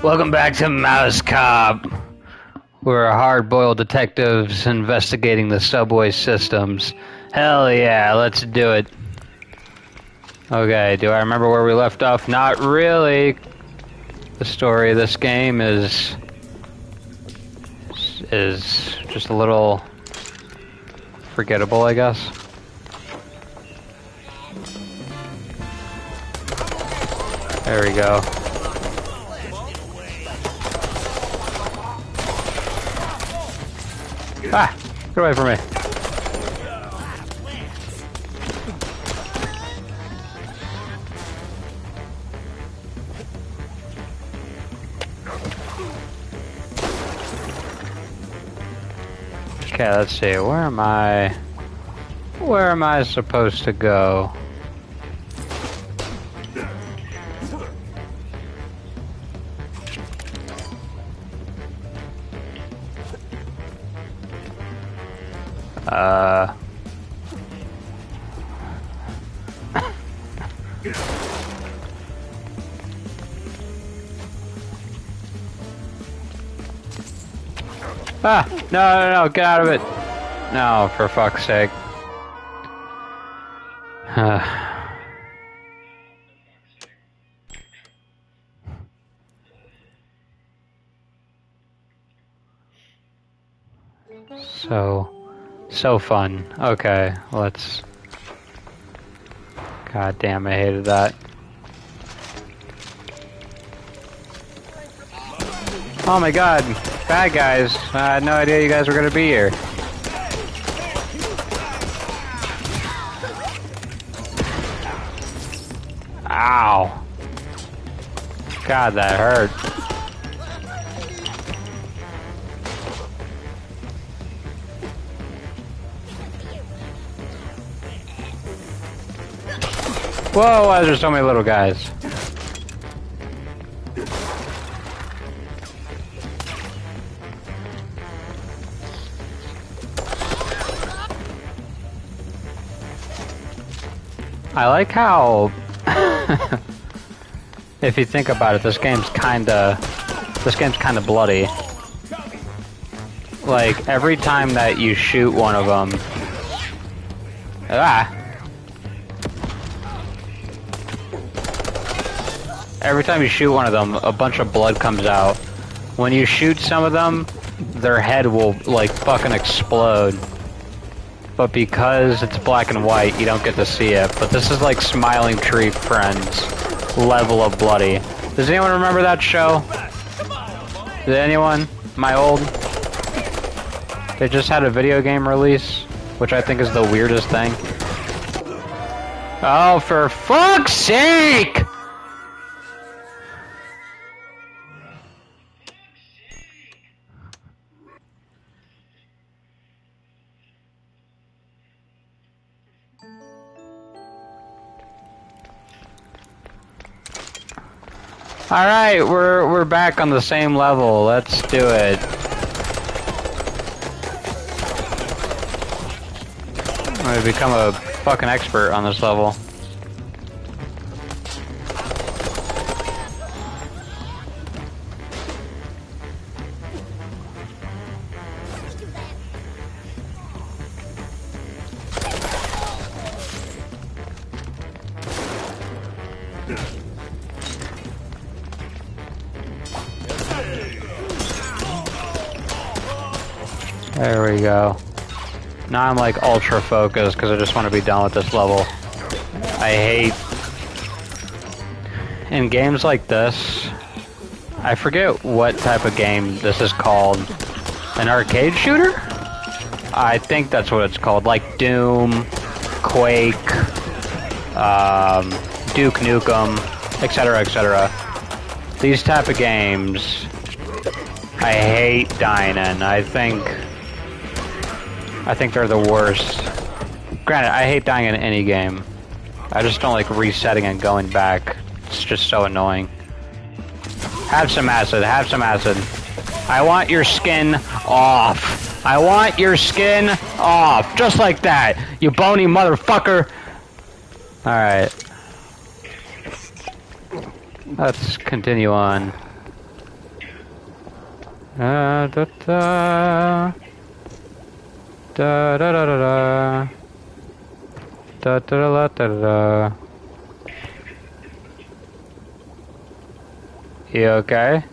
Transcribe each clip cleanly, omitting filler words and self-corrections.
Welcome back to Mouse Cop. We're hard-boiled detectives investigating the subway systems. Hell yeah, let's do it. Okay, do I remember where we left off? Not really. The story of this game is just a little forgettable, I guess. There we go. Ah! Get away from me. Okay, let's see. Where am I? Where am I supposed to go? Ah! No, get out of it! No, for fuck's sake. So fun. Okay, let's... God damn, I hated that. Oh my god, bad guys. I had no idea you guys were gonna be here. Ow. God, that hurt. Whoa, why is there so many little guys? I like how, if you think about it, this game's kinda bloody. Like, every time that you shoot one of them... Every time you shoot one of them, a bunch of blood comes out. When you shoot some of them, their head will, like, fucking explode. But because it's black and white, you don't get to see it. But this is like Smiling Tree Friends level of bloody. Does anyone remember that show? Did anyone? Am I old? They just had a video game release, which I think is the weirdest thing. Oh, for fuck's sake! Alright, we're back on the same level. Let's do it. I'm gonna become a fucking expert on this level. There we go. Now I'm like ultra focused because I just want to be done with this level. I hate... In games like this, I forget what type of game this is called. An arcade shooter? I think that's what it's called. Like Doom, Quake, Duke Nukem, etc., etc. These type of games, I hate dying in. I think they're the worst. Granted, I hate dying in any game. I just don't like resetting and going back. It's just so annoying. Have some acid, have some acid. I want your skin off. I want your skin off. Just like that, you bony motherfucker. Alright. Let's continue on. Da da da da da da da da da da da da. You okay?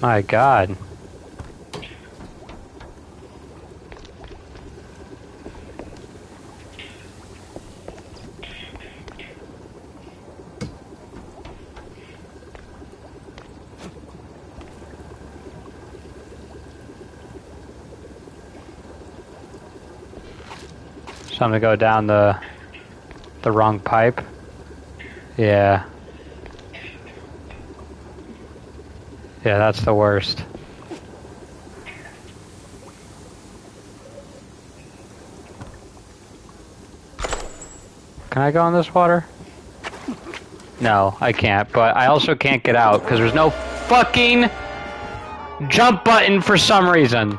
My God. Something to go down the wrong pipe. Yeah. Yeah, that's the worst. Can I go in this water? No, I can't, but I also can't get out because there's no fucking jump button for some reason.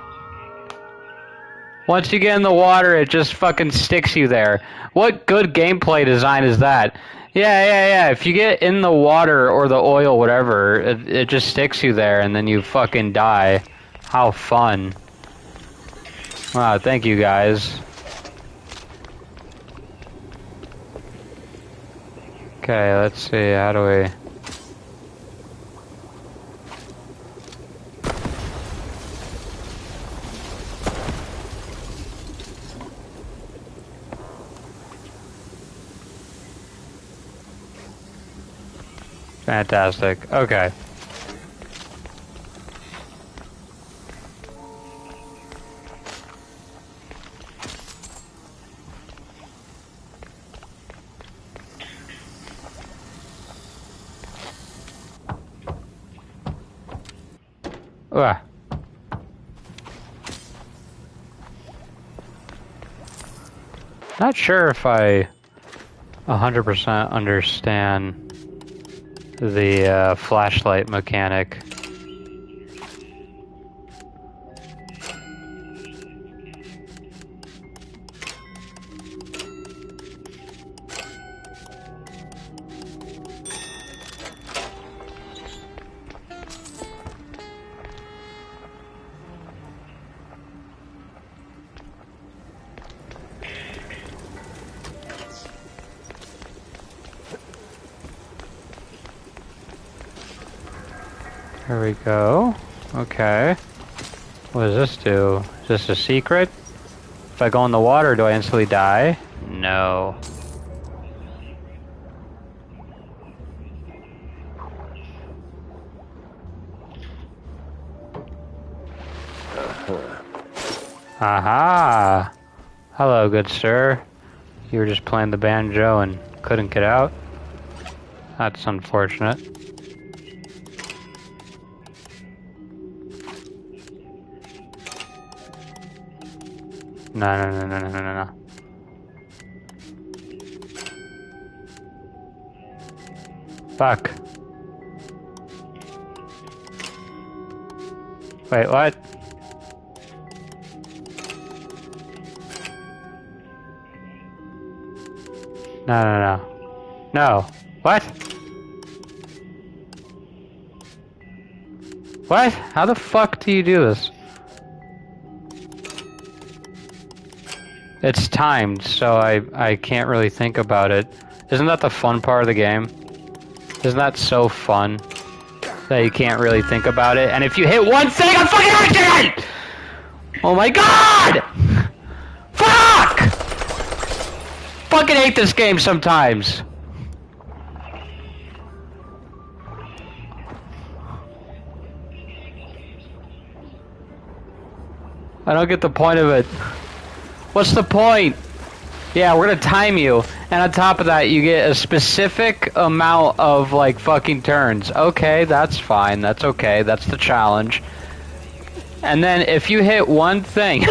Once you get in the water, it just fucking sticks you there. What good gameplay design is that? Yeah. If you get in the water or the oil, whatever, it just sticks you there and then you fucking die. How fun. Wow, thank you guys. Okay, let's see, how do we... Fantastic. Okay. Ugh. Not sure if I 100% understand the flashlight mechanic. There we go. Okay. What does this do? Is this a secret? If I go in the water, do I instantly die? No. Aha! Hello, good sir. You were just playing the banjo and couldn't get out? That's unfortunate. No. Fuck. Wait, what? No. No. What? What? How the fuck do you do this? It's timed, so I can't really think about it. Isn't that the fun part of the game? Isn't that so fun? That you can't really think about it, and if you hit one thing, I'm fucking accident! Oh my god! Fuck! Fucking hate this game sometimes. I don't get the point of it. What's the point? Yeah, we're gonna time you, And on top of that, you get a specific amount of, like, fucking turns. Okay, that's fine. That's okay. That's the challenge. And then if you hit one thing...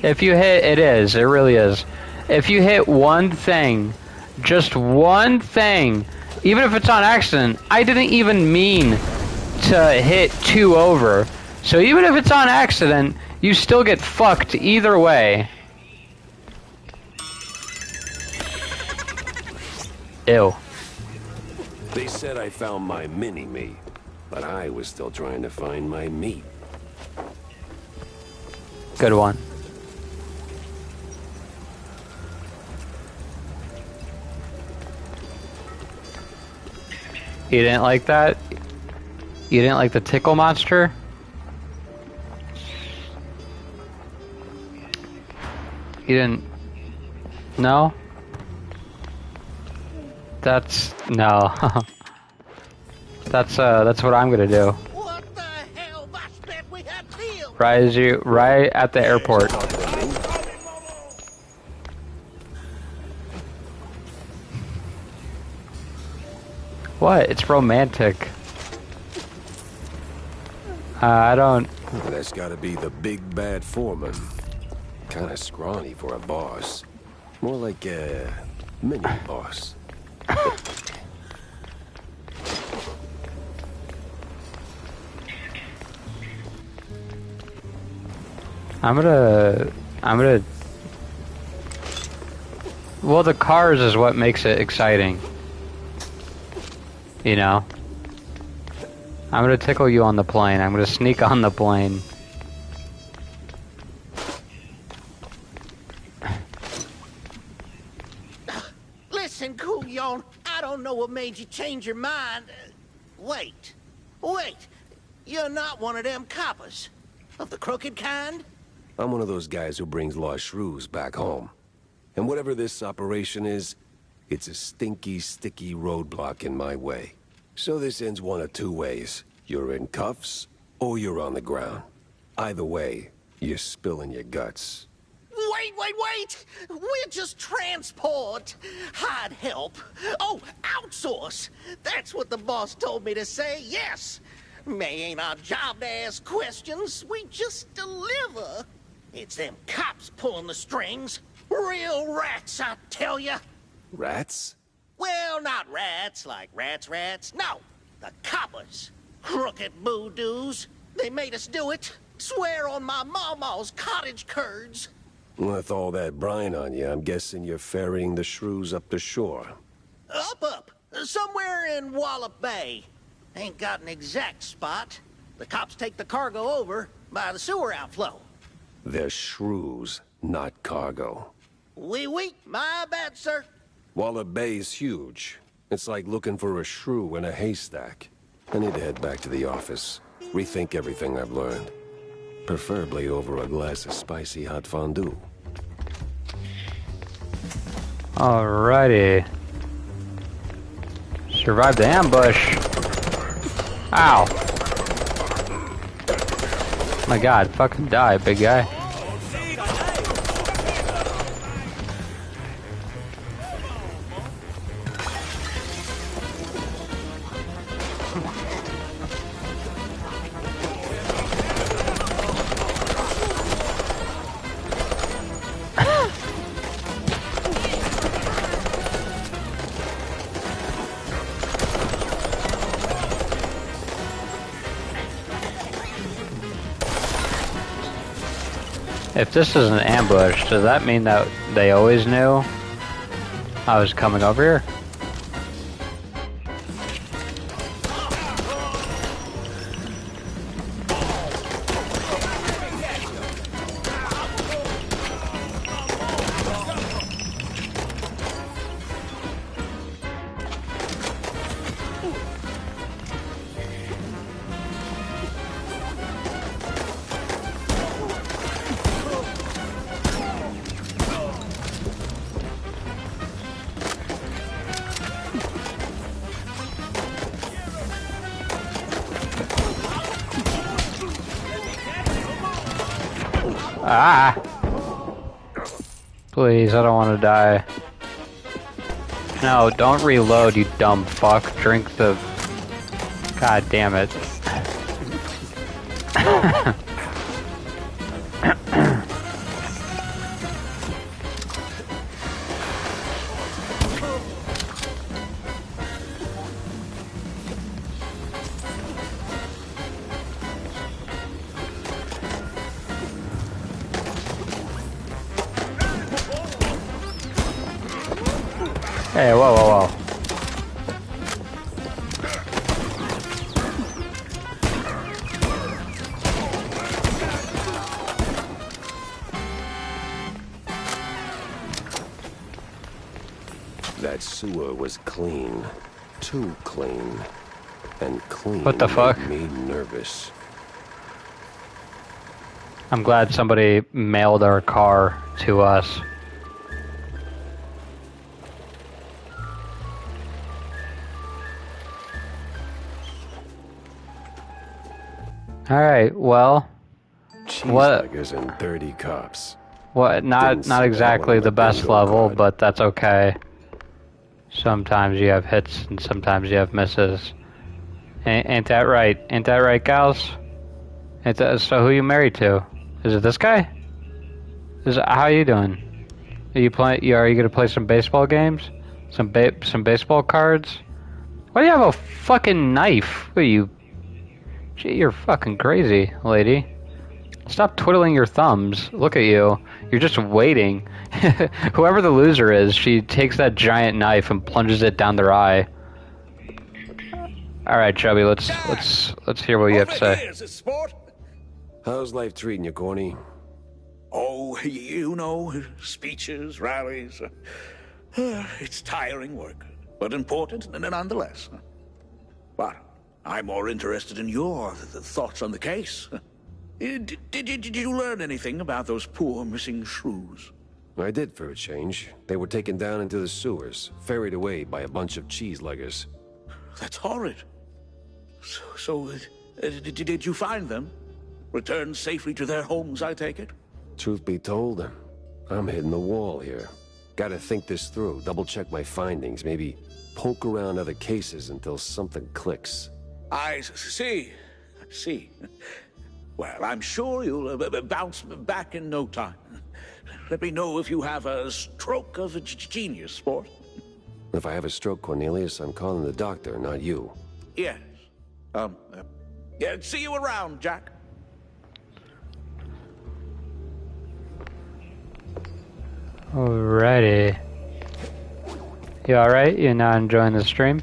if you hit... It really is. If you hit one thing, just one thing, even if it's on accident, I didn't even mean to hit 2 over. So even if it's on accident, you still get fucked either way. Ew. They said I found my mini-me, but I was still trying to find my meat. Good one. You didn't like that? You didn't like the tickle monster? You didn't... No? No. That's what I'm gonna do. What the hell? That's that we have killed. Right at the airport. What? It's romantic. I don't... That's gotta be the big bad foreman. Kinda scrawny for a boss. More like a mini boss. I'm gonna... Well, the cars is what makes it exciting. You know? I'm gonna tickle you on the plane. I'm gonna sneak on the plane. Listen, Coolion, I don't know what made you change your mind. Wait. You're not one of them coppers. Of the crooked kind? I'm one of those guys who brings lost shrews back home. And whatever this operation is, it's a stinky, sticky roadblock in my way. So this ends one of 2 ways. You're in cuffs, or you're on the ground. Either way, you're spilling your guts. Wait! We're just transport. Hide help. Oh, outsource. That's what the boss told me to say, yes. May ain't our job to ask questions. We just deliver. It's them cops pulling the strings. Real rats, I tell ya. Rats? Well, not rats like rats. No, the coppers. Crooked boodoos. They made us do it. Swear on my mama's cottage curds. With all that brine on you, I'm guessing you're ferrying the shrews up the shore. Up. Somewhere in Wallop Bay. Ain't got an exact spot. The cops take the cargo over by the sewer outflow. They're shrews, not cargo. Oui, my bad, sir. Wallop Bay's huge. It's like looking for a shrew in a haystack. I need to head back to the office. Rethink everything I've learned. Preferably over a glass of spicy hot fondue. Alrighty. Survived the ambush. Ow. My god, fucking die, big guy. If this is an ambush, does that mean that they always knew I was coming over here? Ah! Please, I don't want to die. No, don't reload, you dumb fuck. Drink the... God damn it. Hey, whoa, whoa, whoa. That sewer was clean. Too clean. And clean What the fuck? made me nervous. I'm glad somebody mailed our car to us. Alright, well... What? Cheeseburgers and dirty cops. What? Not Didn't see exactly that on the the best bingo level, card. but that's okay. Sometimes you have hits and sometimes you have misses. Ain't that right? Ain't that right, gals? So who you married to? Is it this guy? How you doing? Are you gonna play some baseball games? Some baseball cards? Why do you have a fucking knife? What are you? Gee, you're fucking crazy, lady. Stop twiddling your thumbs. Look at you. You're just waiting. Whoever the loser is, she takes that giant knife and plunges it down their eye. All right, Chubby, let's hear what you have to say. Here's a sport. How's life treating you, Corny? Oh, you know, speeches, rallies. It's tiring work, but important nonetheless. But I'm more interested in your thoughts on the case. Did you learn anything about those poor missing shrews? I did for a change. They were taken down into the sewers, ferried away by a bunch of cheeseleggers. That's horrid. So, did you find them? Returned safely to their homes, I take it? Truth be told, I'm hitting the wall here. Gotta think this through, double-check my findings, maybe poke around other cases until something clicks. I see. Well, I'm sure you'll bounce back in no time. Let me know if you have a stroke of genius, sport. If I have a stroke, Cornelius, I'm calling the doctor, not you. Yes. Yeah, see you around, Jack. Alrighty. You alright? You not enjoying the stream?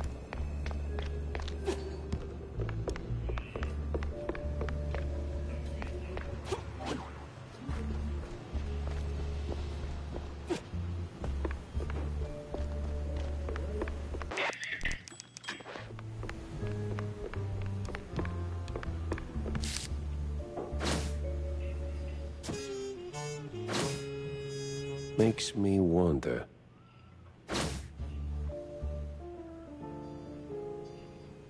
Makes me wonder.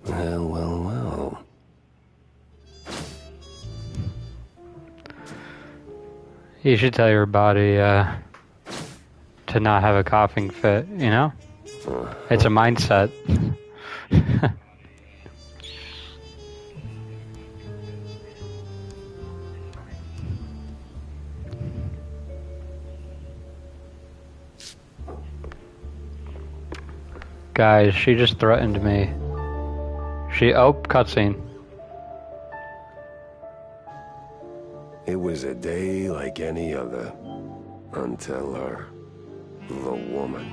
Well. You should tell your body to not have a coughing fit, you know? It's a mindset. Guys, she just threatened me. Oh, cutscene. It was a day like any other. Until her. The woman.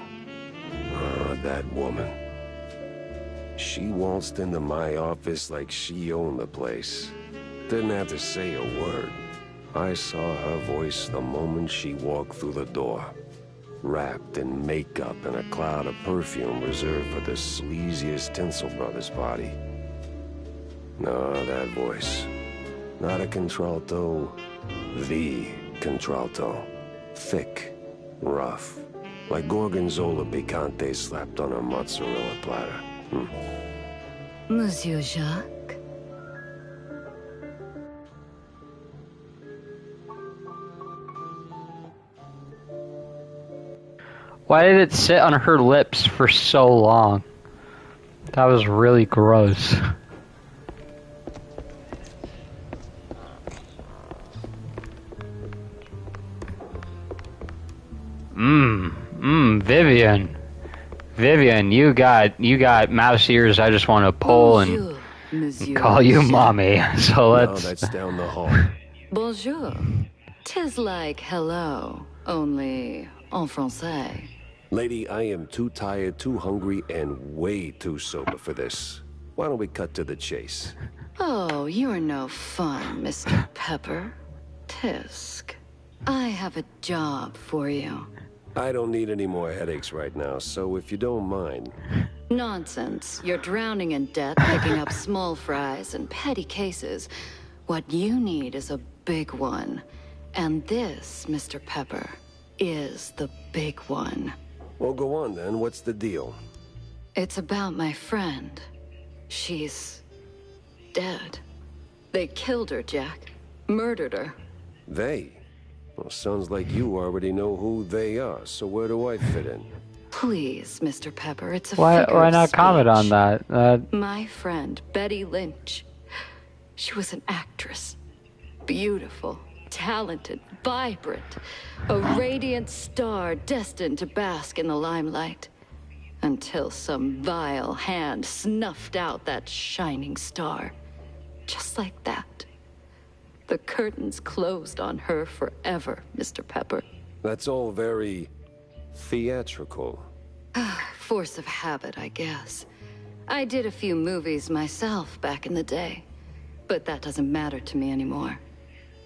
That woman. She waltzed into my office like she owned the place. Didn't have to say a word. I saw her voice the moment she walked through the door. Wrapped in makeup and a cloud of perfume reserved for the sleaziest Tinsel Brothers party. No, that voice. Not a contralto. The contralto. Thick. Rough. Like Gorgonzola picante slapped on a mozzarella platter. Monsieur Jacques? Why did it sit on her lips for so long? That was really gross. Vivian. Vivian, you got mouse ears I just want to pull and call you mommy. So let's... No, that's down the hall. Bonjour. 'Tis like hello, only en français. Lady, I am too tired, too hungry, and way too sober for this. Why don't we cut to the chase? Oh, you're no fun, Mr. Pepper. Tisk. I have a job for you. I don't need any more headaches right now, so if you don't mind... Nonsense. You're drowning in debt, picking up small fries and petty cases. What you need is a big one. And this, Mr. Pepper, is the big one. Well, go on then. What's the deal? It's about my friend. She's... dead. They killed her, Jack. Murdered her. They? Well, sounds like you already know who they are, so where do I fit in? Please, Mr. Pepper, it's a Why figure of not comment on speech. that? My friend, Betty Lynch. She was an actress. Beautiful, talented, vibrant. A radiant star destined to bask in the limelight. Until some vile hand snuffed out that shining star. Just like that. The curtains closed on her forever, Mr. Pepper. That's all very... theatrical. Force of habit, I guess. I did a few movies myself back in the day. But that doesn't matter to me anymore.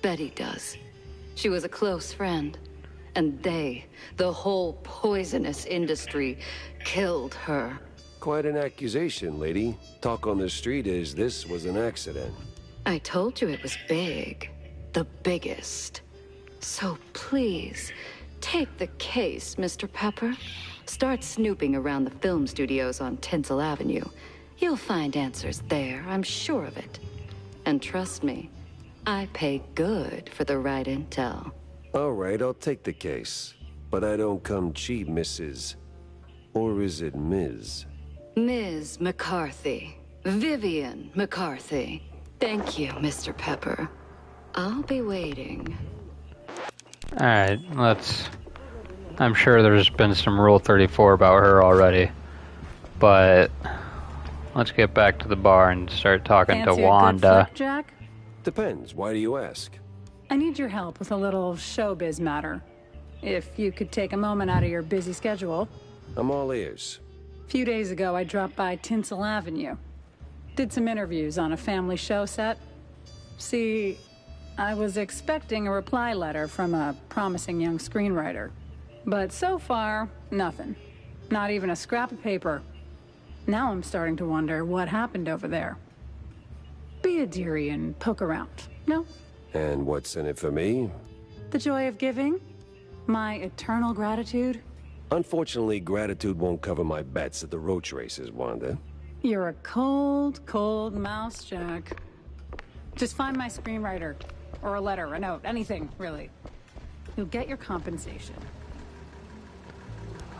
Betty does. She was a close friend. And they, the whole poisonous industry, killed her. Quite an accusation, lady. Talk on the street is this was an accident. I told you it was big. The biggest. So please, take the case, Mr. Pepper. Start snooping around the film studios on Tinsel Avenue. You'll find answers there, I'm sure of it. And trust me, I pay good for the right intel. All right, I'll take the case. But I don't come cheap, Mrs. Or is it Ms.? Ms. McCarthy. Vivian McCarthy. Thank you, Mr. Pepper. I'll be waiting. Alright, let's... I'm sure there's been some Rule 34 about her already. But... let's get back to the bar and start talking to Fancy a good Wanda. flick, Jack? Depends. Why do you ask? I need your help with a little showbiz matter. If you could take a moment out of your busy schedule. I'm all ears. A few days ago, I dropped by Tinsel Avenue. Did some interviews on a family show set. See, I was expecting a reply letter from a promising young screenwriter. But so far, nothing. Not even a scrap of paper. Now I'm starting to wonder what happened over there. Be a dearie and poke around, no? And what's in it for me? The joy of giving? My eternal gratitude? Unfortunately, gratitude won't cover my bets at the roach races, Wanda. You're a cold, cold mouse, Jack. Just find my screenwriter. Or a letter, a note, anything, really. You'll get your compensation.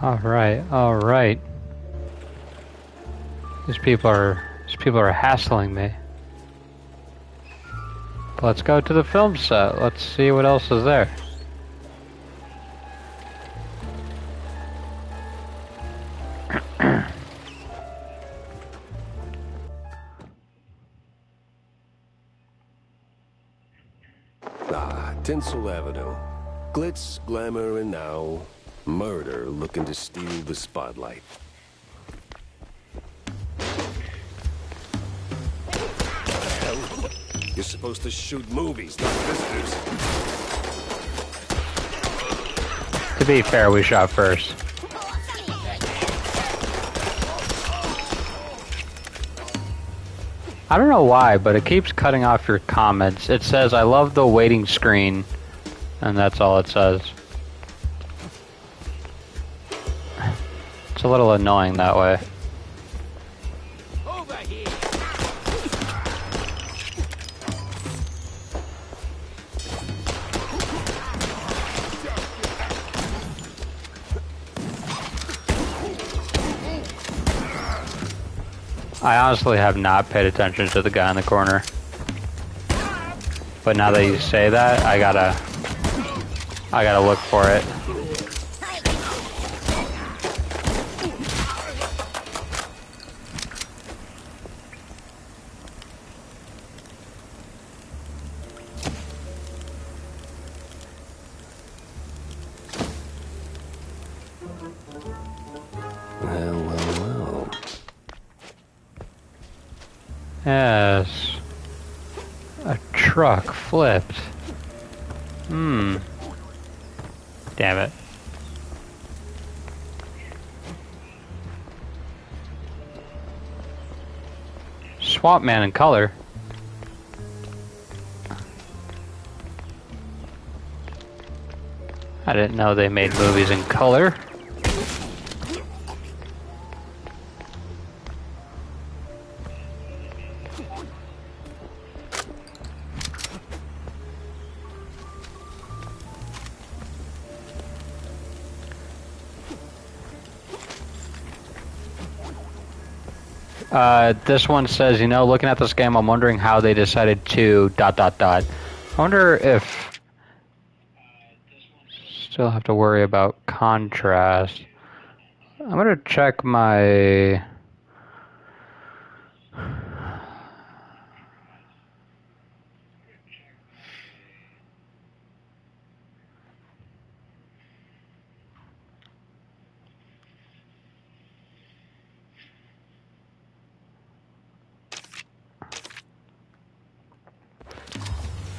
Alright. These people are hassling me. But let's go to the film set. Let's see what else is there. Tinsel Avenue. Glitz, glamour, and now... murder looking to steal the spotlight. Hell, you're supposed to shoot movies, not visitors. To be fair, we shot first. I don't know why, but it keeps cutting off your comments. It says, I love the waiting screen, and that's all it says. It's a little annoying that way. Over here. I honestly have not paid attention to the guy in the corner. But now that you say that, I gotta look for it. Well. Yes. A truck flipped. Damn it. Swamp Man in color. I didn't know they made movies in color. This one says, you know, looking at this game, I'm wondering how they decided to ... I wonder if... Still have to worry about contrast. I'm gonna check my...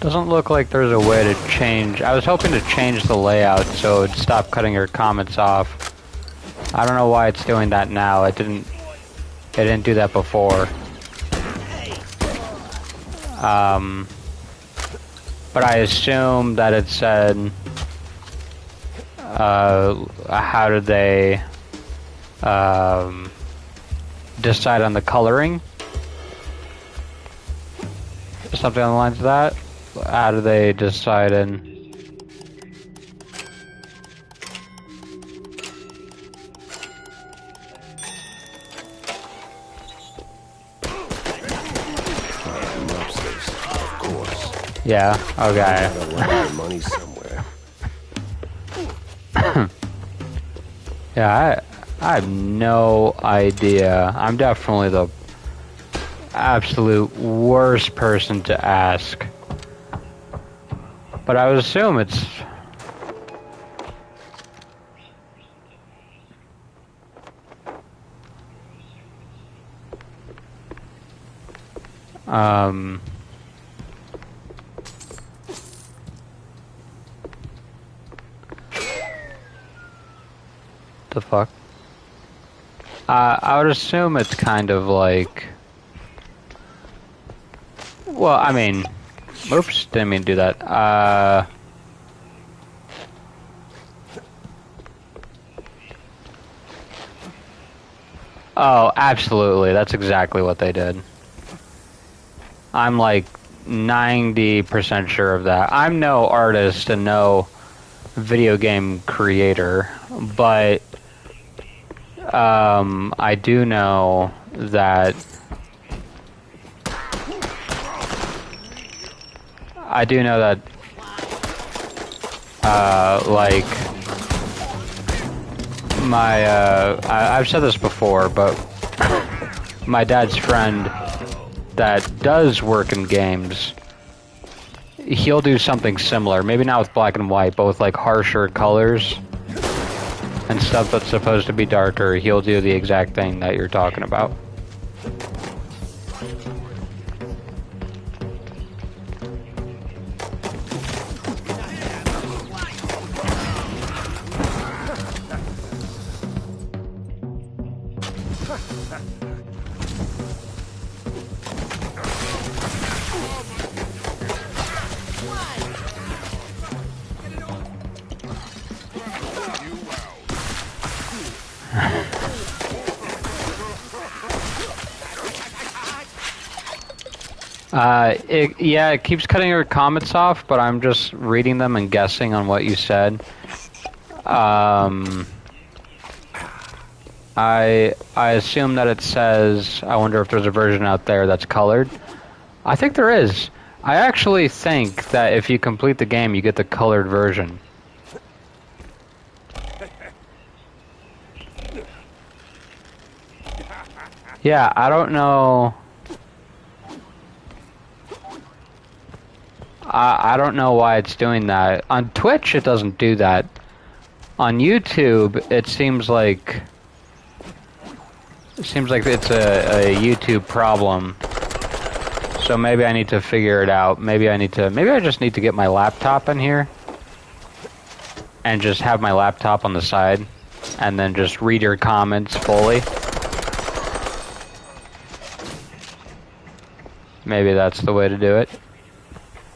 Doesn't look like there's a way to change. I was hoping to change the layout so it would stop cutting your comments off. I don't know why it's doing that now. It didn't do that before. But I assume that it said, how did they decide on the coloring? Something on the lines of that. How do they decide in... Of course. Yeah, okay. Money somewhere. Yeah, I have no idea. I'm definitely the absolute worst person to ask. But I would assume it's... The fuck? I would assume it's kind of like... Well, I mean... Oops, didn't mean to do that. Oh, absolutely. That's exactly what they did. I'm like 90% sure of that. I'm no artist and no video game creator, but I do know that like my I've said this before, but my dad's friend that does work in games, he'll do something similar, maybe not with black and white, but with like harsher colors and stuff that's supposed to be darker. He'll do the exact thing that you're talking about. It keeps cutting your comments off, but I'm just reading them and guessing on what you said. I assume that it says, I wonder if there's a version out there that's colored. I think there is. I actually think that if you complete the game, you get the colored version. Yeah, I don't know. I don't know why it's doing that. On Twitch, it doesn't do that. On YouTube, it seems like it's a YouTube problem. So maybe I need to figure it out. Maybe I just need to get my laptop in here and just have my laptop on the side and then just read your comments fully. Maybe that's the way to do it.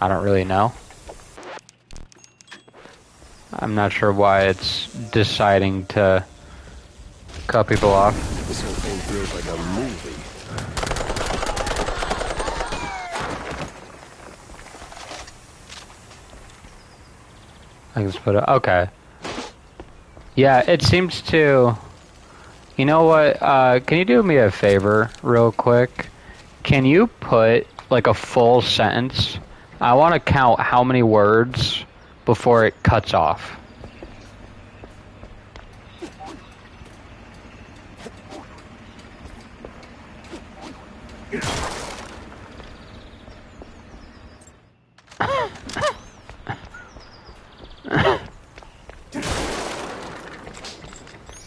I don't really know. I'm not sure why it's deciding to cut people off. This whole thing feels like a movie. I can just put it. Okay. Yeah, it seems to. You know what? Can you do me a favor, real quick? Can you put like a full sentence? I want to count how many words before it cuts off.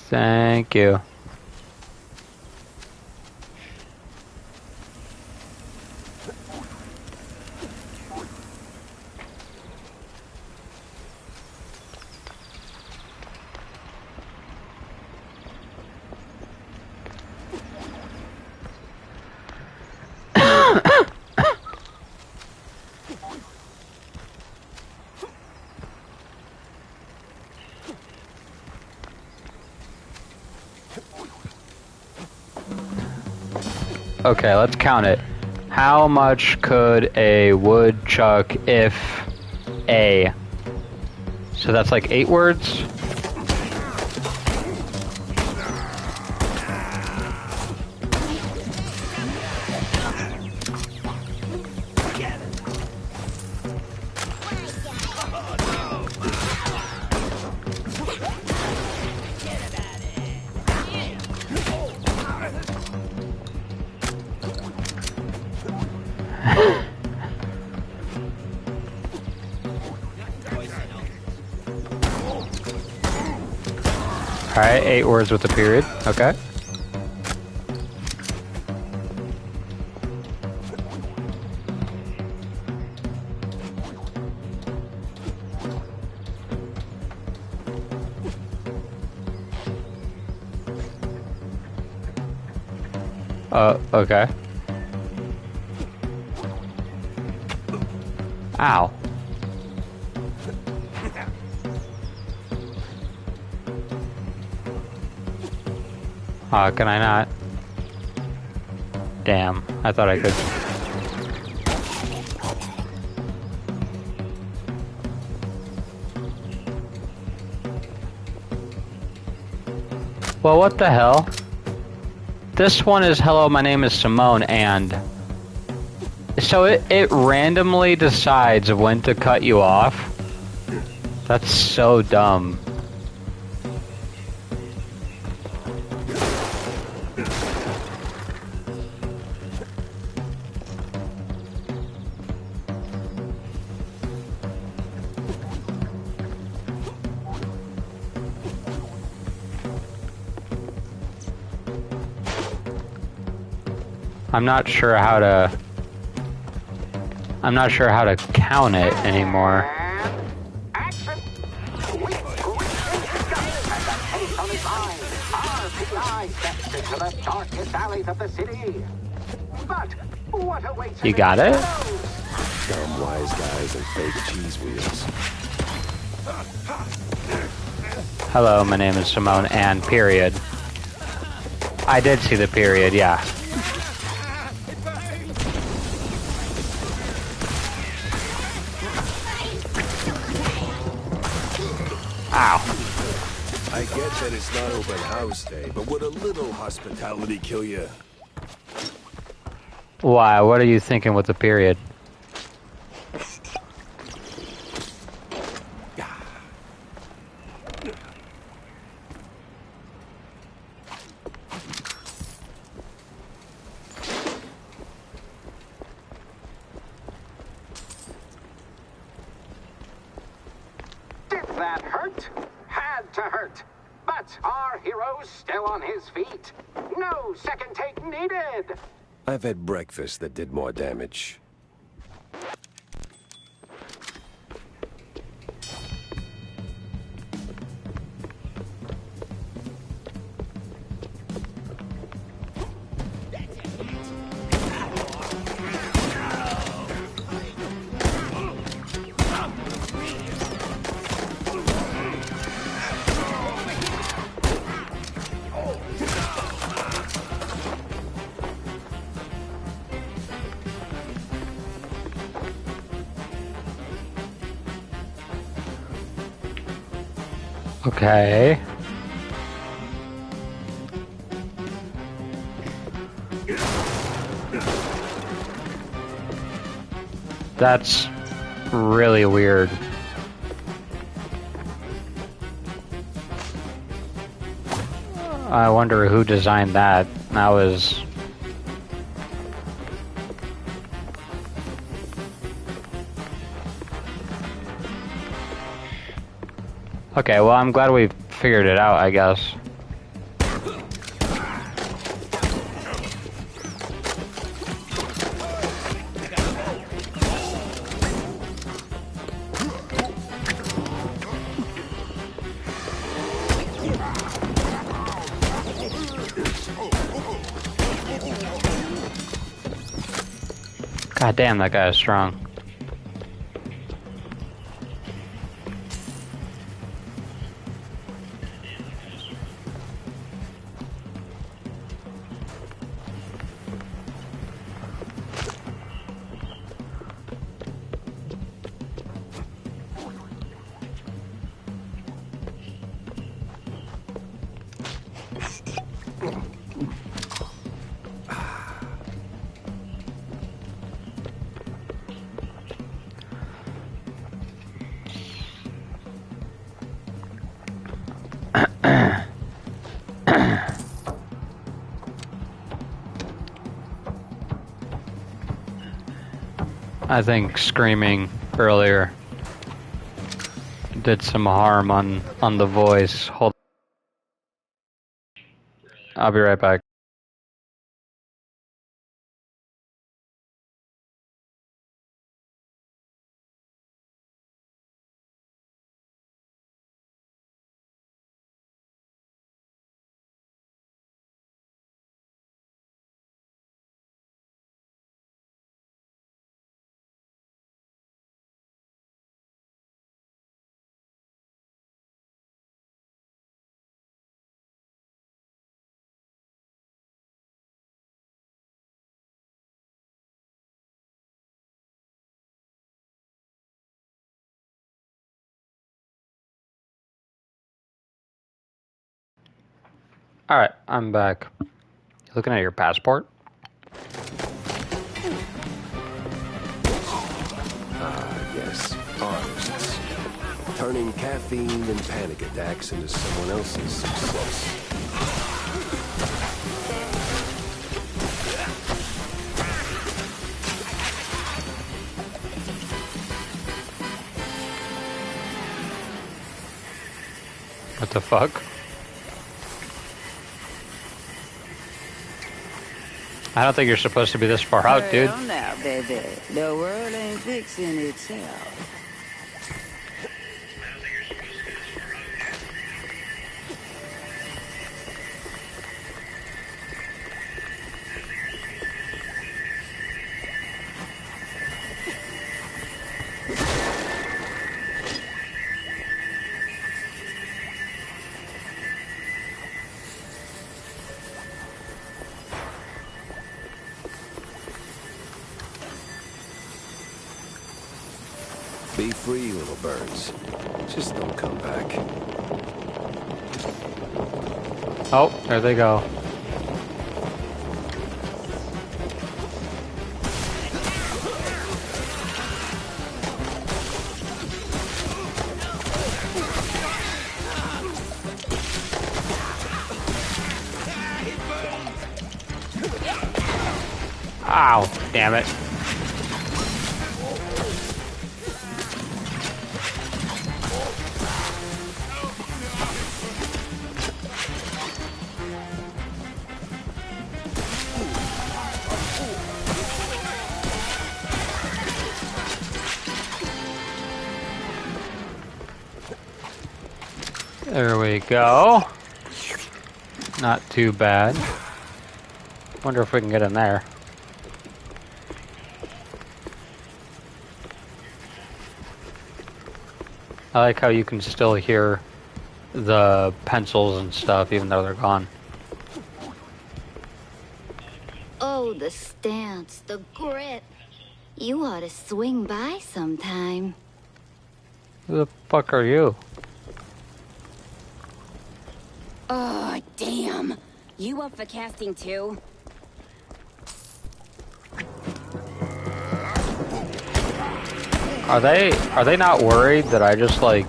Thank you. Okay, let's count it. How much could a woodchuck if a? So that's like 8 words? Alright, 8 words with a period. Okay. Okay. Ow. Can I not? Damn, I thought I could. Well, what the hell? This one is hello, my name is Simone, and so it randomly decides when to cut you off. That's so dumb. I'm not sure how to count it anymore. You got it? Dumb wise guys and fake cheese wheels. Hello, my name is Simone, and period. I did see the period, yeah. Ow. I get that it's not open house day, but would a little hospitality kill you? Why? What are you thinking with the period? Did that hurt? Had to hurt. But our hero's still on his feet. No second take needed. I've had breakfast that did more damage. Okay. That's really weird. I wonder who designed that. That was... Okay, well, I'm glad we figured it out, I guess. God damn, that guy is strong. I think screaming earlier did some harm on the voice. Hold. I'll be right back. Alright, I'm back. You looking at your passport? Ah, yes. Artists. Turning caffeine and panic attacks into someone else's success. What the fuck? I don't think you're supposed to be this far out, dude. Well, now, baby, the world ain't fixing itself. Be free, little birds. Just don't come back. Oh, there they go. Ow, damn it. There we go. Not too bad. Wonder if we can get in there. I like how you can still hear the pencils and stuff even though they're gone. Oh, the stance, the grit. You ought to swing by sometime. Who the fuck are you? Oh, damn. You up for casting too? Are they not worried that I just like...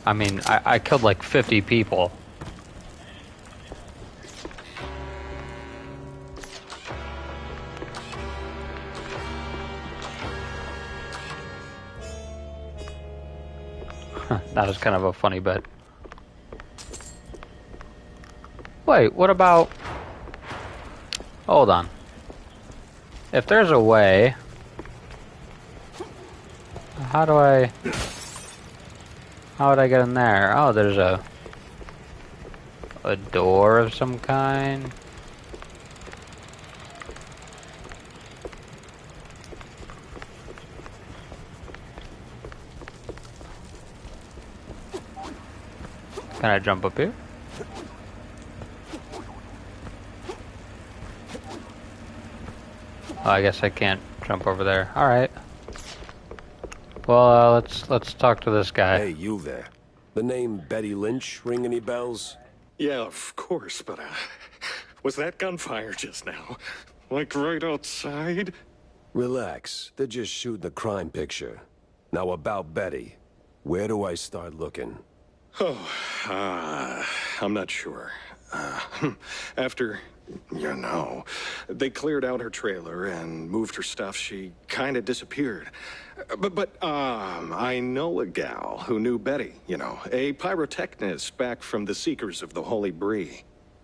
I mean, I killed like 50 people. That was kind of a funny bit. Wait, what about... Hold on. If there's a way... How would I get in there? Oh, there's a door of some kind. Can I jump up here? Oh, I guess I can't jump over there. All right. Well, let's talk to this guy. Hey, you there. The name Betty Lynch ring any bells? Yeah, of course, but was that gunfire just now? Like right outside? Relax. They're just shooting a crime picture. Now about Betty. Where do I start looking? Oh, I'm not sure. After, you know, they cleared out her trailer and moved her stuff, she kind of disappeared. But I know a gal who knew Betty, you know, a pyrotechnist back from the Seekers of the Holy Bree.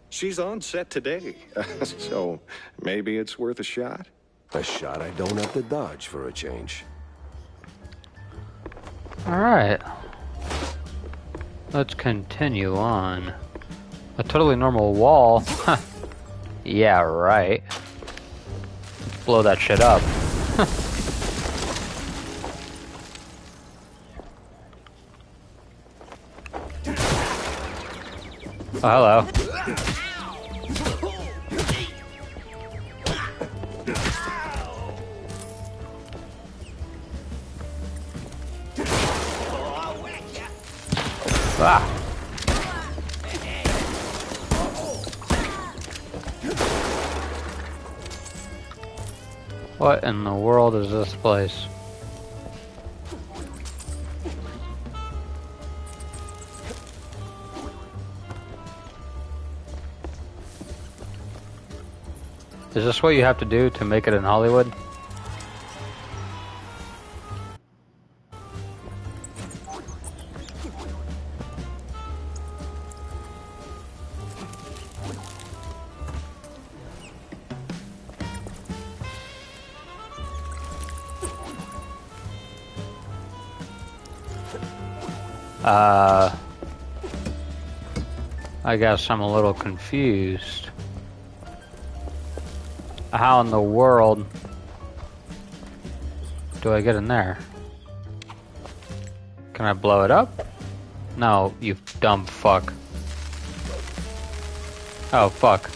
She's on set today, so maybe it's worth a shot. A shot I don't have to dodge for a change. Alright. Let's continue on. A totally normal wall? Huh. Yeah, right. Blow that shit up. Oh, hello. Ah. What in the world is this place? Is this what you have to do to make it in Hollywood? I guess I'm a little confused. How in the world do I get in there? Can I blow it up? No, you dumb fuck. Oh, fuck.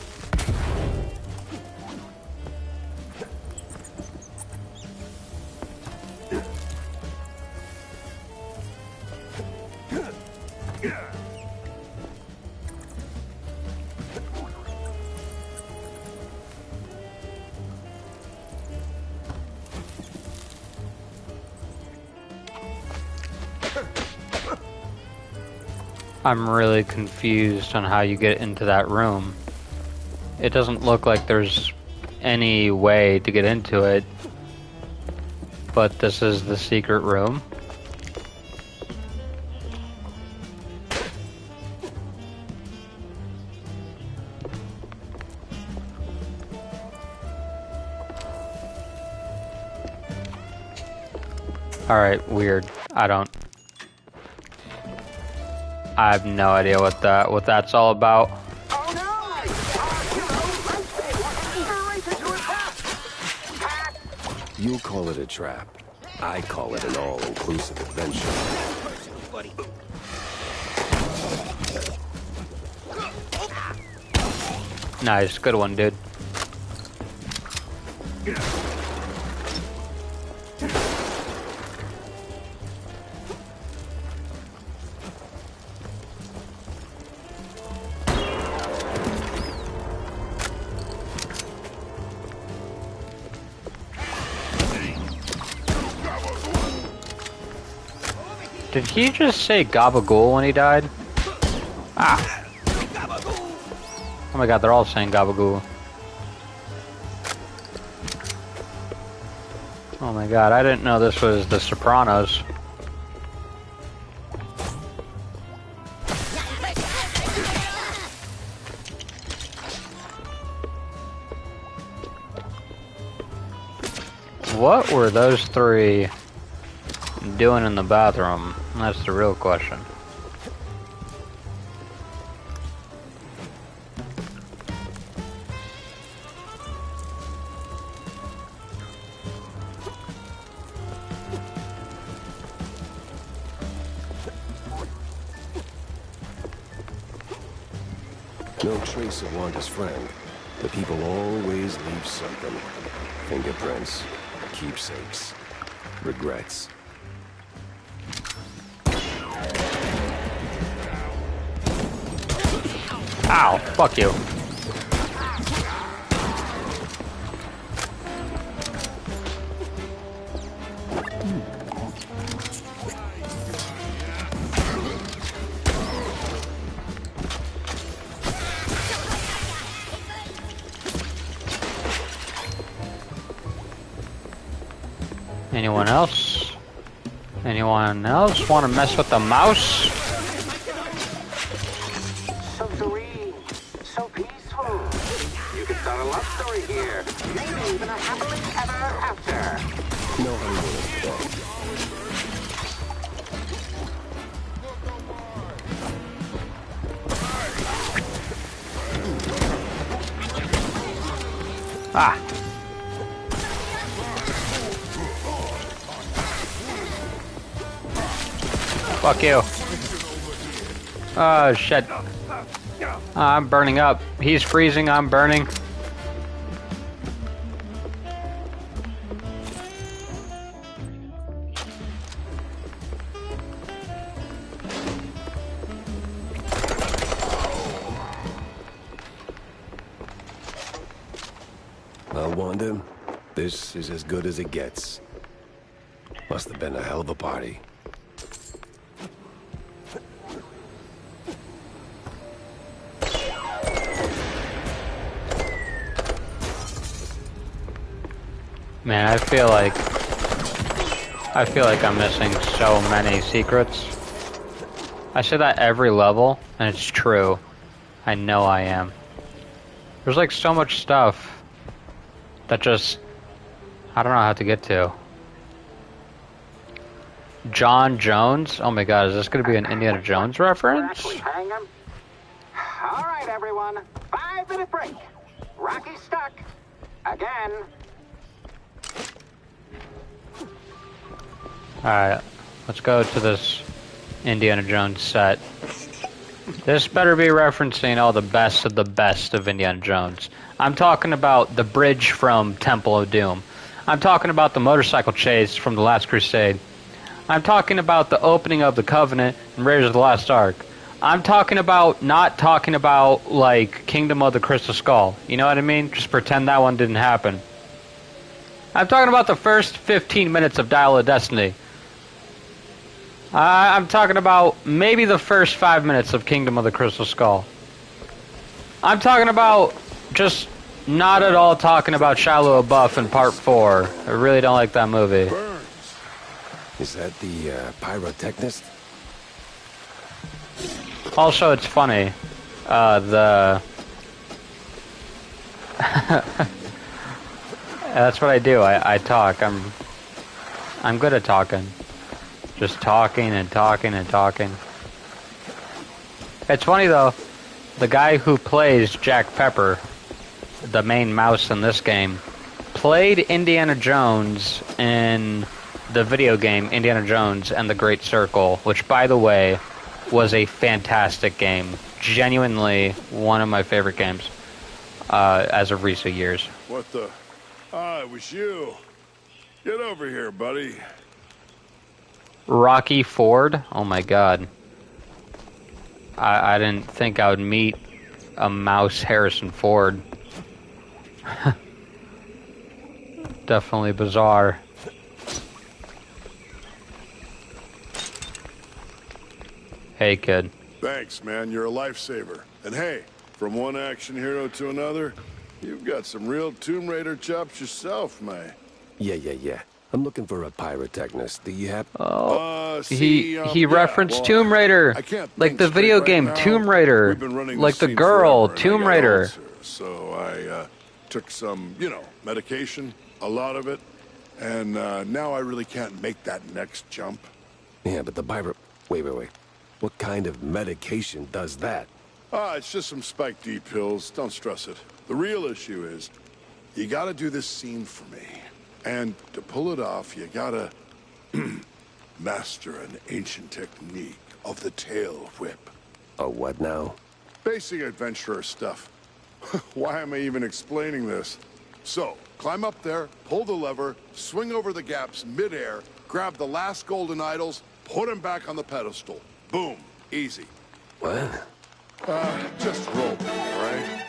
I'm really confused on how you get into that room. It doesn't look like there's any way to get into it, but this is the secret room. Alright, weird. I have no idea what that's all about. You call it a trap. I call it an all-inclusive adventure. Nice, good one, dude. Did he just say Gabagool when he died? Ah! Oh my god, they're all saying Gabagool. Oh my god, I didn't know this was The Sopranos. What were those three doing in the bathroom? That's the real question. No trace of Wanda's friend. The people always leave something. Fingerprints, keepsakes, regrets. Ow, fuck you. Anyone else? Anyone else want to mess with the mouse? So serene, so peaceful. You could start a love story here. Maybe even a happily ever after. No honeymoon today. Ah. Fuck you. Oh, shit. I'm burning up. He's freezing, I'm burning. Wanda, this is as good as it gets. Must have been a hell of a party. Man, I feel like I'm missing so many secrets. I say that every level, and it's true. I know I am. There's like so much stuff that just I don't know how to get to. John Jones? Oh my god, is this gonna be an Indiana Jones reference? All right, everyone. 5-minute break. Rocky's stuck. Again. Alright, let's go to this Indiana Jones set. This better be referencing all the best of Indiana Jones. I'm talking about the bridge from Temple of Doom. I'm talking about the motorcycle chase from The Last Crusade. I'm talking about the opening of the Covenant and Raiders of the Lost Ark. I'm talking about not talking about, like, Kingdom of the Crystal Skull. You know what I mean? Just pretend that one didn't happen. I'm talking about the first 15 minutes of Dial of Destiny. I'm talking about maybe the first 5 minutes of Kingdom of the Crystal Skull. I'm talking about just not at all talking about Shia LaBeouf in Part 4. I really don't like that movie. Is that the pyrotechnist? Also, it's funny. That's what I do. I talk. I'm good at talking. Just talking and talking and talking. It's funny though, the guy who plays Jack Pepper, the main mouse in this game, played Indiana Jones in the video game Indiana Jones and the Great Circle, which by the way was a fantastic game. Genuinely one of my favorite games as of recent years. What the? Ah, it was you. Get over here, buddy. Rocky Ford? Oh my god. I didn't think I would meet a mouse Harrison Ford. Definitely bizarre. Hey, kid. Thanks, man. You're a lifesaver. And hey, from one action hero to another, you've got some real Tomb Raider chops yourself, man. Yeah. I'm looking for a pyrotechnist. Do you have... He referenced Tomb Raider. Like the video game Tomb Raider. Like the girl Tomb Raider. So I took some, medication, a lot of it. And now I really can't make that next jump. Yeah, but the pyro... Wait. What kind of medication does that? It's just some Spike D pills. Don't stress it. The real issue is, you gotta do this scene for me. And to pull it off, you gotta master an ancient technique of the tail whip. A what now? Basic adventurer stuff. Why am I even explaining this? So, climb up there, pull the lever, swing over the gaps midair, grab the last golden idols, put them back on the pedestal. Boom. Easy. What? Just roll, right?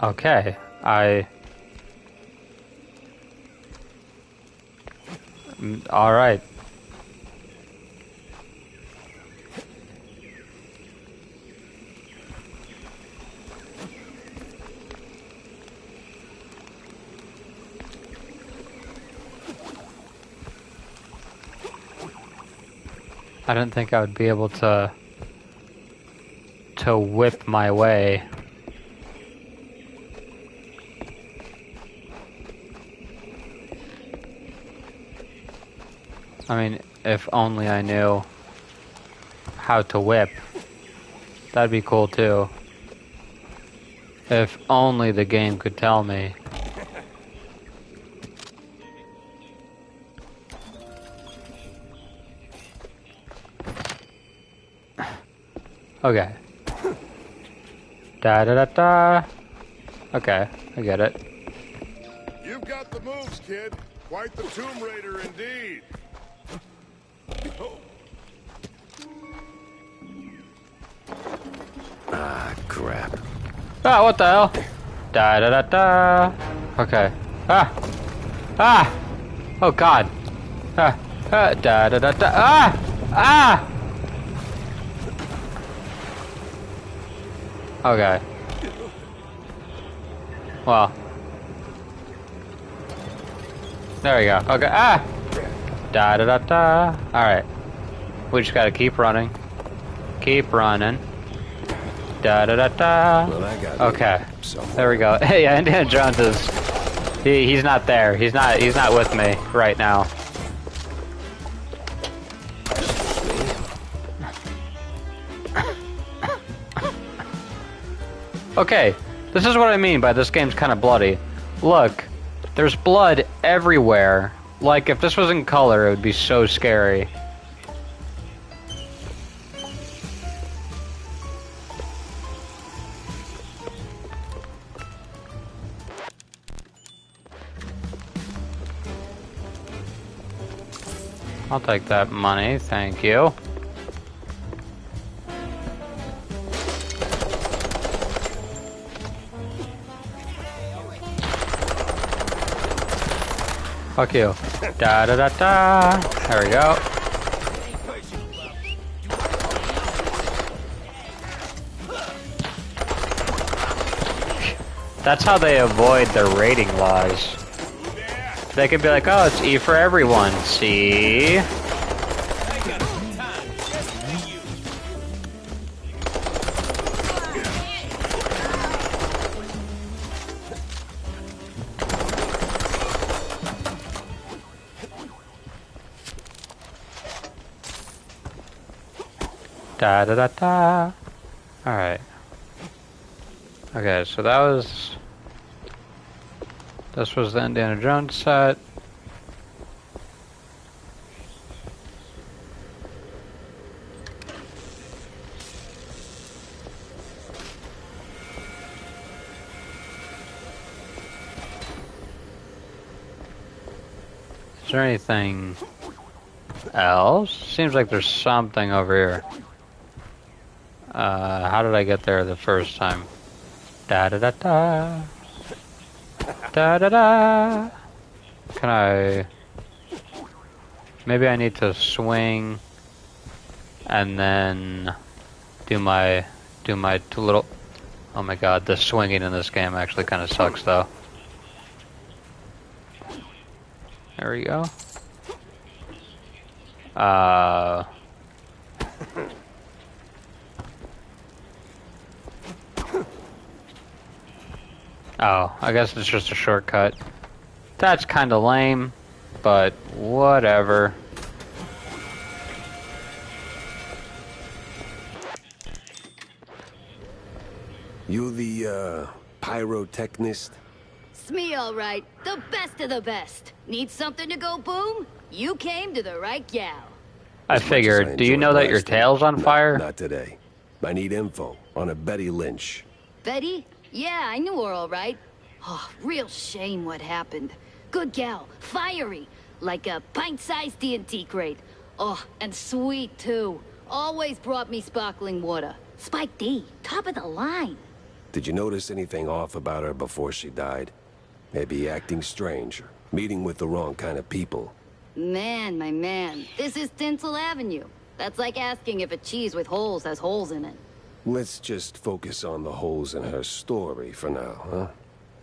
Okay, alright. I didn't think I would be able to whip my way. I mean, if only I knew how to whip. That'd be cool too. If only the game could tell me. Okay. Da. Okay, I get it. You've got the moves, kid. Quite the Tomb Raider indeed. Ah, crap. Ah, what the hell? Da. Okay. Ah! Oh god. Da. Ah! Okay. Well. There we go. Okay. Ah! Da. Alright. We just gotta keep running. Keep running. Da. Well, I got okay. There we go. Hey, yeah, Indiana Jones is... He's not there. He's not with me right now. Okay, this is what I mean by this game's kind of bloody. Look, there's blood everywhere. Like, if this was in color, it would be so scary. I'll take that money, thank you. Fuck you. Da da da da. There we go. That's how they avoid the rating laws. They could be like, oh, it's E for everyone. See? Da da da da. Alright. Okay, so that was... This was the Indiana Jones set. Is there anything else? Seems like there's something over here. How did I get there the first time? Da da da da. Da da da. Can I? Maybe I need to swing and then do my two little. Oh my god, the swinging in this game actually kind of sucks though. There we go. Oh, I guess it's just a shortcut. That's kind of lame, but whatever. You the, pyrotechnist? It's me, all right. The best of the best. Need something to go boom? You came to the right gal. I figured. Do you know that your tail's on fire? Not today. I need info on a Betty Lynch. Betty? Yeah, I knew her all right. Oh, real shame what happened. Good gal, fiery, like a pint-sized TNT crate. Oh, and sweet too. Always brought me sparkling water. Spike D, top of the line. Did you notice anything off about her before she died? Maybe acting strange, or meeting with the wrong kind of people. Man, my man, this is Tinsel Avenue. That's like asking if a cheese with holes has holes in it. Let's just focus on the holes in her story for now, huh?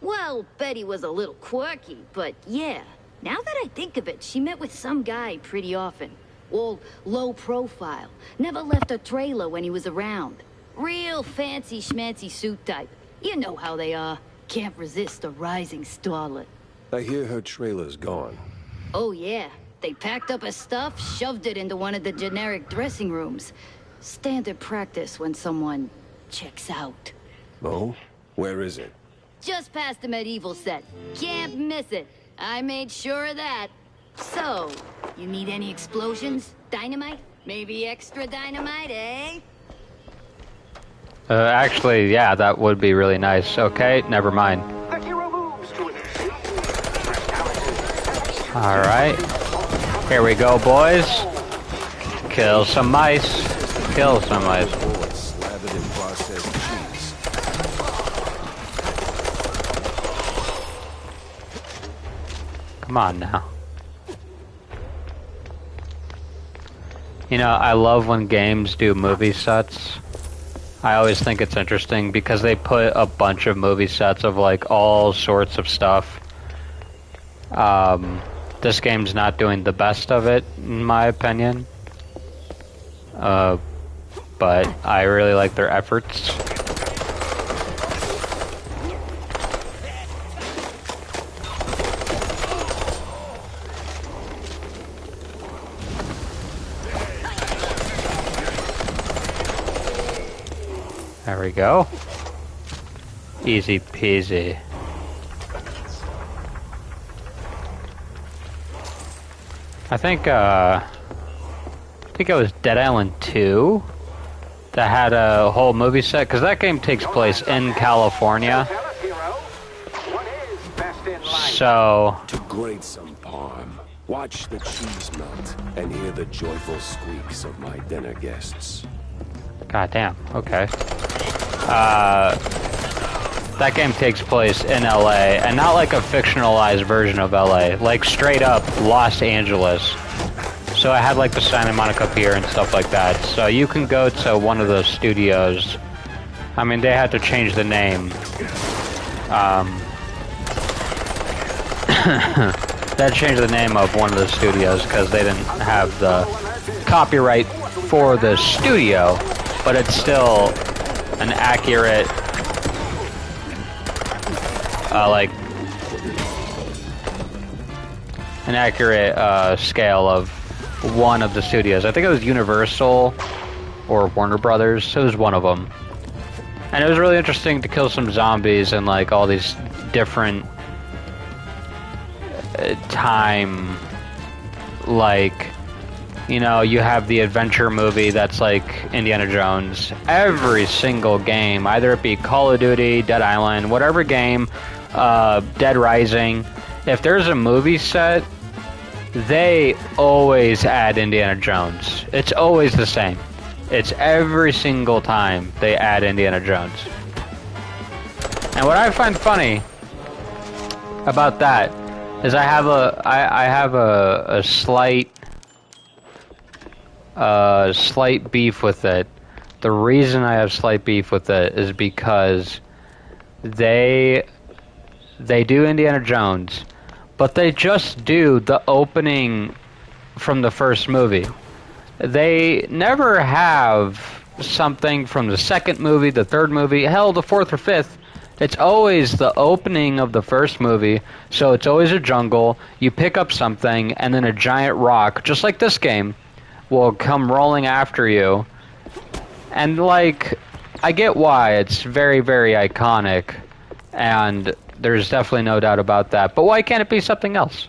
Well, Betty was a little quirky, but yeah. Now that I think of it, she met with some guy pretty often. All low profile. Never left her trailer when he was around. Real fancy schmancy suit type. You know how they are. Can't resist a rising starlet. I hear her trailer's gone. Oh yeah. They packed up her stuff, shoved it into one of the generic dressing rooms. Standard practice when someone checks out. Oh? Where is it? Just past the medieval set. Can't miss it. I made sure of that. So, you need any explosions? Dynamite? Maybe extra dynamite, eh? Actually, yeah, that would be really nice. Okay, never mind. Alright. Here we go, boys. Kill some mice. Kill some mice. Slathered in processed cheese. Come on now. You know, I love when games do movie sets. I always think it's interesting because they put a bunch of movie sets of like all sorts of stuff. This game's not doing the best of it, in my opinion. But I really like their efforts. There we go. Easy peasy. I think it was Dead Island 2 that had a whole movie set, because that game takes place in California. So to grate some parm, watch the cheese melt, and hear the joyful squeaks of my dinner guests. goddamn, okay. That game takes place in LA, and not like a fictionalized version of LA, like straight up Los Angeles. So I had like the Santa Monica Pier and stuff like that. So you can go to one of those studios. I mean, they had to change the name. They had to change the name of one of the studios because they didn't have the copyright for the studio, but it's still an accurate, scale of one of the studios. I think it was Universal or Warner Brothers. It was one of them. And it was really interesting to kill some zombies and like all these different time, like, you know, you have the adventure movie that's like Indiana Jones. Every single game, either it be Call of Duty, Dead Island, whatever game, Dead Rising, if there's a movie set, they always add Indiana Jones. It's always the same. It's every single time they add Indiana Jones. And what I find funny about that is I have a slight beef with it. The reason I have slight beef with it is because they do Indiana Jones, but they just do the opening from the first movie. They never have something from the second movie, the third movie, hell, the fourth or fifth. It's always the opening of the first movie, so it's always a jungle. You pick up something, and then a giant rock, just like this game, will come rolling after you. And, like, I get why. It's very, very iconic, and there's definitely no doubt about that. But why can't it be something else?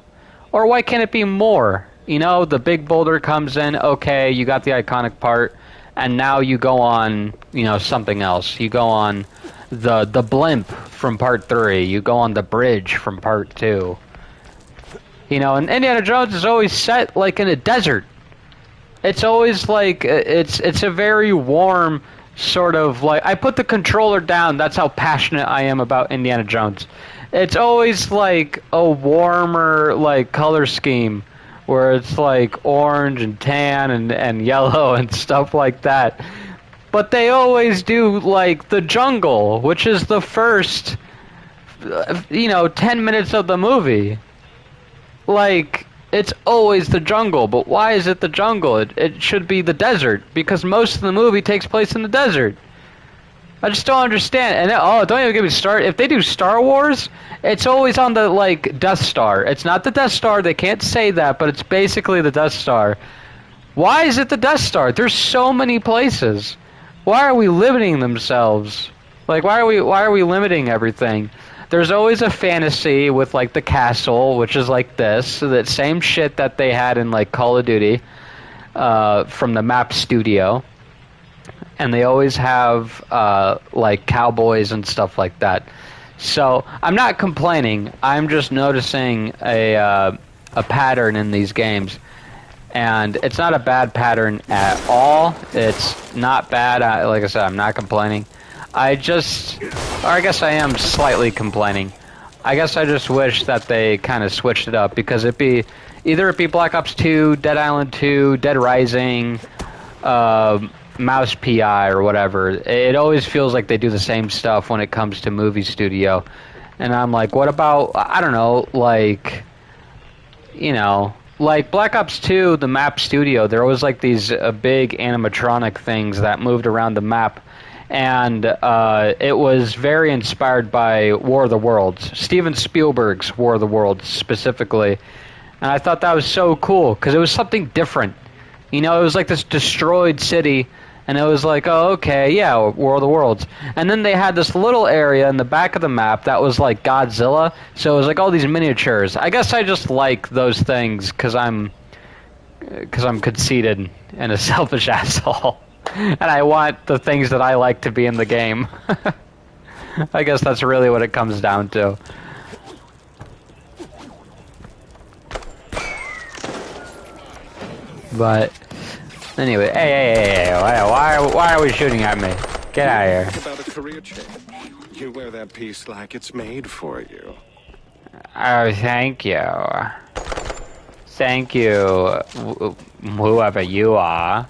Or why can't it be more? You know, the big boulder comes in, okay, you got the iconic part, and now you go on, you know, something else. You go on the blimp from part 3. You go on the bridge from part 2. You know, and Indiana Jones is always set, like, in a desert. It's always, like, it's a very warm sort of, like, I put the controller down, that's how passionate I am about Indiana Jones. It's always, like, a warmer, like, color scheme, where it's like orange and tan and yellow and stuff like that. But they always do like the jungle, which is the first, 10 minutes of the movie. Like, it's always the jungle, but why is it the jungle? It should be the desert, because most of the movie takes place in the desert. I just don't understand. And don't even get me started. If they do Star Wars, it's always on the, like, Death Star. It's not the Death Star. They can't say that, but it's basically the Death Star. Why is it the Death Star? There's so many places. Why are we limiting themselves? Like, why are we limiting everything? There's always a fantasy with, like, the castle, which is like this. That same shit that they had in, like, Call of Duty from the map studio. And they always have, like, cowboys and stuff like that. So, I'm not complaining. I'm just noticing a pattern in these games. And it's not a bad pattern at all. It's not bad. Like I said, I'm not complaining. I guess I am slightly complaining. I guess I just wish that they kind of switched it up, because either it be Black Ops 2, Dead Island 2, Dead Rising, Mouse PI or whatever. It always feels like they do the same stuff when it comes to movie studio. And I'm like, what about, I don't know, like, like Black Ops 2, the map studio, there was like these big animatronic things that moved around the map. And it was very inspired by War of the Worlds, Steven Spielberg's War of the Worlds specifically. And I thought that was so cool, because it was something different. It was like this destroyed city, and it was like, oh, okay, yeah, War of the Worlds. And then they had this little area in the back of the map that was like Godzilla, so it was like all these miniatures. I guess I just like those things because I'm conceited and a selfish asshole. And I want the things that I like to be in the game. I guess that's really what it comes down to. But anyway, hey, why are we shooting at me? Get out of here. About a career change. You wear that piece like it's made for you. Oh, thank you. Thank you, whoever you are.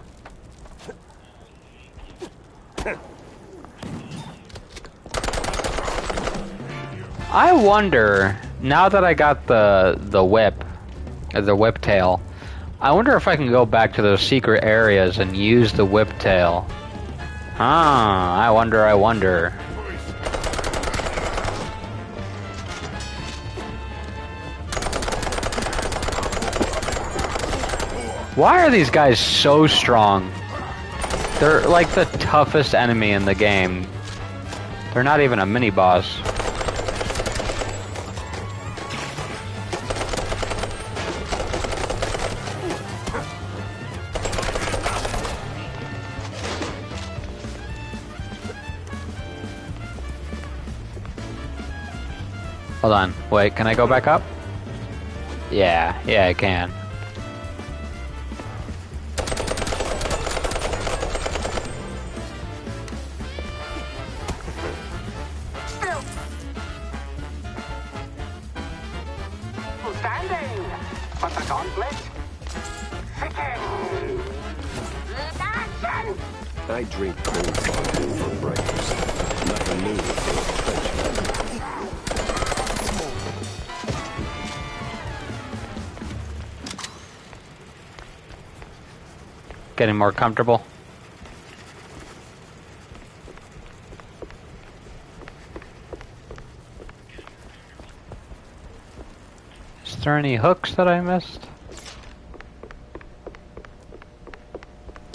I wonder, now that I got the whip tail, I wonder if I can go back to those secret areas and use the whip tail. Huh, I wonder. Why are these guys so strong? They're like the toughest enemy in the game. They're not even a mini-boss. Hold on, wait, can I go back up? Yeah, I can. Standing, but the gauntlet thickens. Action! I drink cold fondue for breakfast. Nothing new for a trench. Getting more comfortable. Is there any hooks that I missed?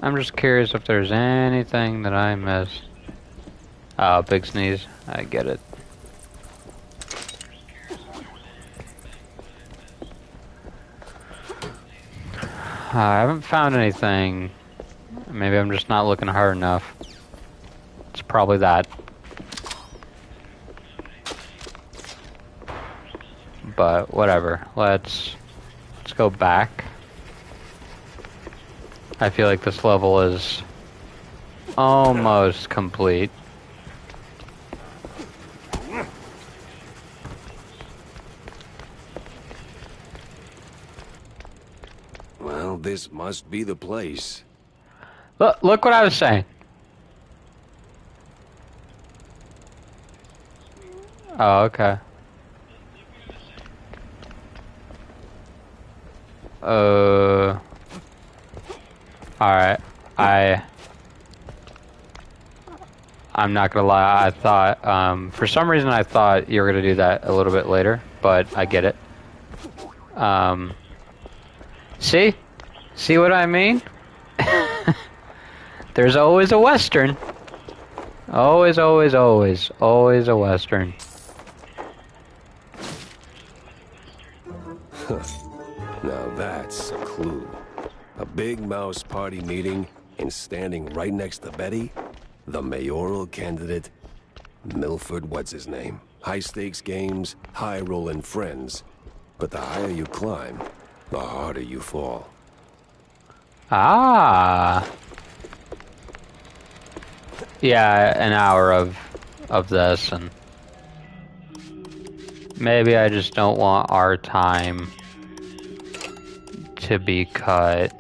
I'm just curious if there's anything that I missed. Oh, big sneeze. I get it. I haven't found anything. Maybe I'm just not looking hard enough. It's probably that. But whatever. Let's go back. I feel like this level is almost complete. Well, this must be the place. Look what I was saying. Oh, okay. Alright. I'm not gonna lie, I thought, for some reason I thought you were gonna do that a little bit later, but I get it. See? See what I mean? There's always a Western. Always, always, always. Always a Western. Now that's a clue. A big mouse party meeting, and standing right next to Betty, the mayoral candidate, Milford what's-his-name. High-stakes games, high-rolling friends. But the higher you climb, the harder you fall. Ah. Yeah, an hour of this, and maybe I just don't want our time to be cut.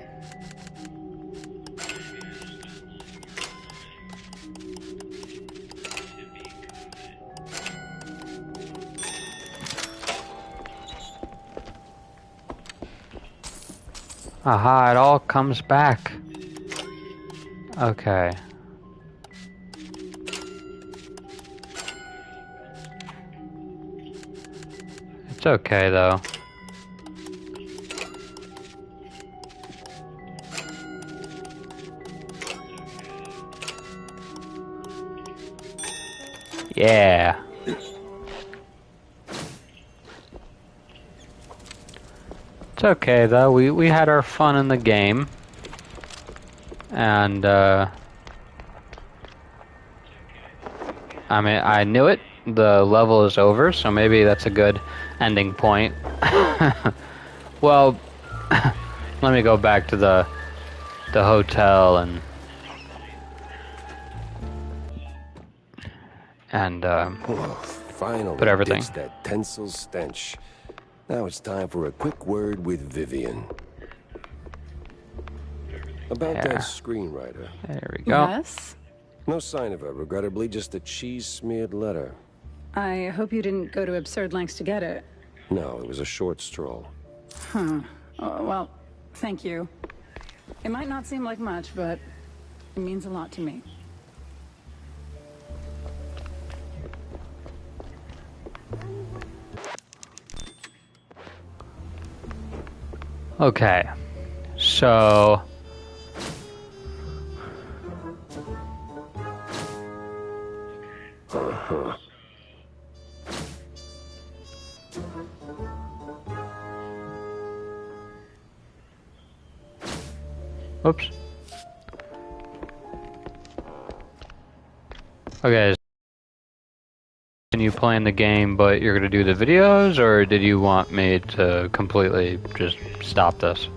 Aha, it all comes back. Okay. It's okay, though. Yeah. It's okay though, we had our fun in the game. And I mean, I knew it. The level is over, so maybe that's a good ending point. Well, let me go back to the and Finally, put everything. ditch that tensile stench. Now it's time for a quick word with Vivian. About that screenwriter. There we go. Yes? No sign of her, regrettably, just a cheese-smeared letter. I hope you didn't go to absurd lengths to get it. No, it was a short stroll. Huh. Oh, well, thank you. It might not seem like much, but it means a lot to me. Okay, so oops. Okay. Continue playing the game, but you're gonna do the videos, or did you want me to completely just stop this?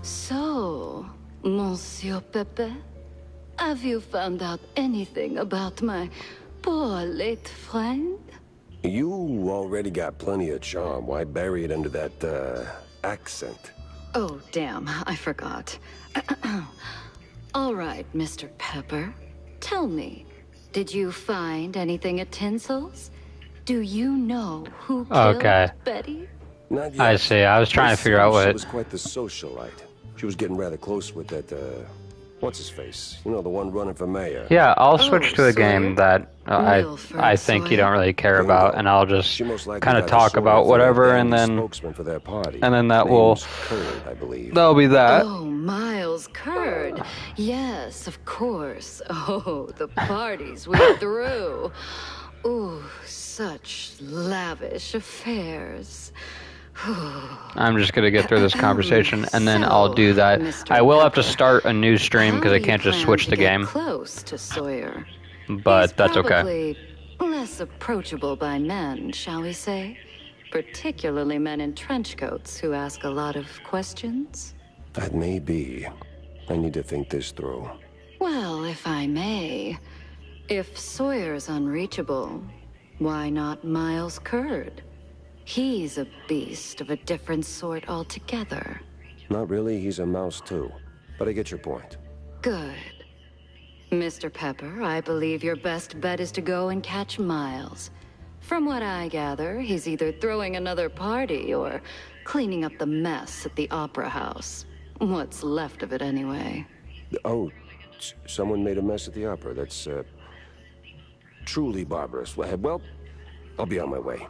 So, Monsieur Pepe, have you found out anything about my poor late friend? You already got plenty of charm. Why bury it under that, accent? Oh, damn, I forgot. All right, Mr. Pepper, tell me, did you find anything at Tinsel's? Do you know who killed Betty? Not yet. I see. I was trying to figure out She what. was quite the socialite. She was getting rather close with that, what's his face? You know, the one running for mayor. Yeah, I'll switch to a game that I think you don't really care about, and I'll just kind of talk about whatever, and then that will that'll be that. Oh, Miles Curd. Yes, of course. Oh, the parties we threw. Ooh, such lavish affairs. I'm just gonna get through this conversation, and then I'll do that. I will have to start a new stream because I can't just switch the game. Close to Sawyer. But that's okay. Probably less approachable by men, shall we say? Particularly men in trench coats who ask a lot of questions. That may be. I need to think this through. Well, if I may, if Sawyer's unreachable, why not Miles Curd? He's a beast of a different sort altogether. Not really, he's a mouse too. But I get your point. Good. Mr. Pepper, I believe your best bet is to go and catch Miles. From what I gather, he's either throwing another party or cleaning up the mess at the Opera House. What's left of it, anyway. Oh, someone made a mess at the opera. That's, truly barbarous. Well, I'll be on my way.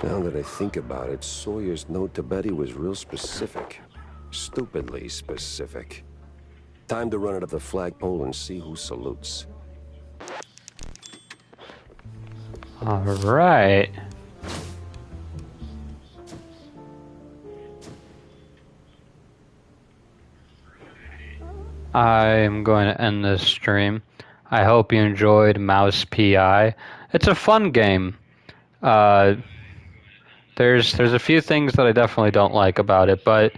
Now that I think about it, Sawyer's note to Betty was real specific. Stupidly specific. Time to run it up the flagpole and see who salutes. All right. I'm going to end this stream. I hope you enjoyed Mouse P.I. It's a fun game. There's a few things that I definitely don't like about it, but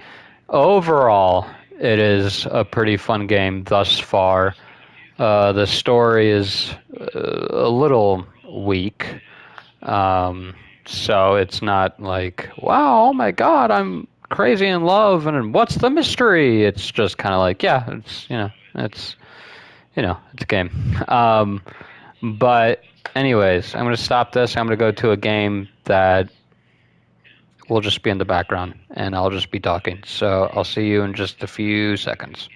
overall, it is a pretty fun game thus far. The story is a little weak, so it's not like, wow, oh my god, I'm crazy in love, and what's the mystery? It's just kind of like, yeah, it's a game. But anyways, I'm going to stop this. I'm going to go to a game that will just be in the background, and I'll just be talking. So I'll see you in just a few seconds.